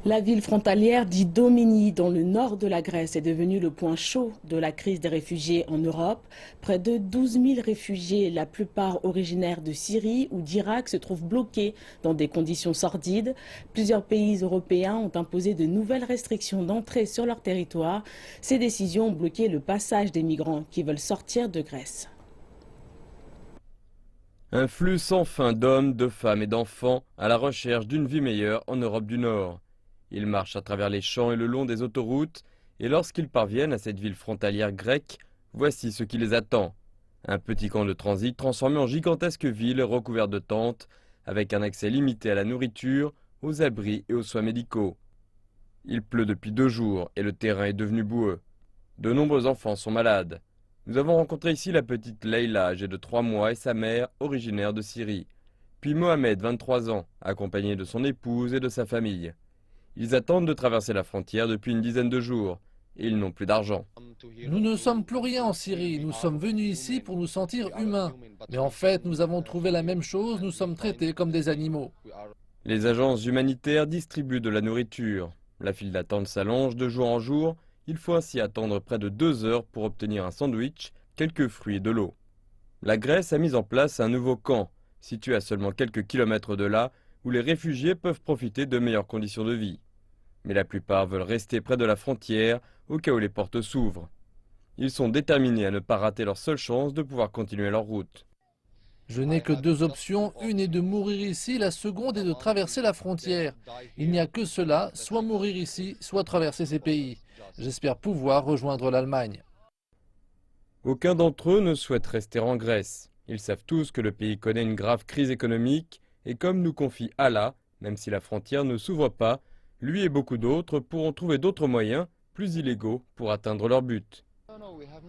La ville frontalière d'Idomeni, dans le nord de la Grèce, est devenue le point chaud de la crise des réfugiés en Europe. Près de 12 000 réfugiés, la plupart originaires de Syrie ou d'Irak, se trouvent bloqués dans des conditions sordides. Plusieurs pays européens ont imposé de nouvelles restrictions d'entrée sur leur territoire. Ces décisions ont bloqué le passage des migrants qui veulent sortir de Grèce. Un flux sans fin d'hommes, de femmes et d'enfants à la recherche d'une vie meilleure en Europe du Nord. Ils marchent à travers les champs et le long des autoroutes, et lorsqu'ils parviennent à cette ville frontalière grecque, voici ce qui les attend. Un petit camp de transit transformé en gigantesque ville recouverte de tentes, avec un accès limité à la nourriture, aux abris et aux soins médicaux. Il pleut depuis 2 jours et le terrain est devenu boueux. De nombreux enfants sont malades. Nous avons rencontré ici la petite Leïla, âgée de 3 mois, et sa mère, originaire de Syrie. Puis Mohamed, 23 ans, accompagné de son épouse et de sa famille. Ils attendent de traverser la frontière depuis une dizaine de jours, et ils n'ont plus d'argent. Nous ne sommes plus rien en Syrie, nous sommes venus ici pour nous sentir humains. Mais en fait, nous avons trouvé la même chose, nous sommes traités comme des animaux. Les agences humanitaires distribuent de la nourriture. La file d'attente s'allonge de jour en jour. Il faut ainsi attendre près de 2 heures pour obtenir un sandwich, quelques fruits et de l'eau. La Grèce a mis en place un nouveau camp, situé à seulement quelques kilomètres de là, où les réfugiés peuvent profiter de meilleures conditions de vie. Mais la plupart veulent rester près de la frontière, au cas où les portes s'ouvrent. Ils sont déterminés à ne pas rater leur seule chance de pouvoir continuer leur route. Je n'ai que deux options, une est de mourir ici, la seconde est de traverser la frontière. Il n'y a que cela, soit mourir ici, soit traverser ces pays. J'espère pouvoir rejoindre l'Allemagne. Aucun d'entre eux ne souhaite rester en Grèce. Ils savent tous que le pays connaît une grave crise économique, et comme nous confie Allah, même si la frontière ne s'ouvre pas, lui et beaucoup d'autres pourront trouver d'autres moyens, plus illégaux, pour atteindre leur but.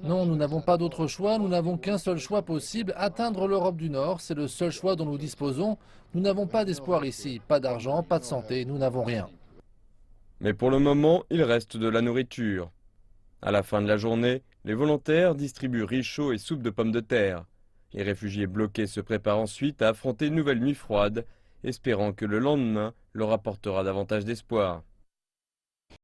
Non, nous n'avons pas d'autre choix, nous n'avons qu'un seul choix possible, atteindre l'Europe du Nord, c'est le seul choix dont nous disposons. Nous n'avons pas d'espoir ici, pas d'argent, pas de santé, nous n'avons rien. Mais pour le moment, il reste de la nourriture. À la fin de la journée, les volontaires distribuent riz chaud et soupe de pommes de terre. Les réfugiés bloqués se préparent ensuite à affronter une nouvelle nuit froide, espérant que le lendemain leur apportera davantage d'espoir.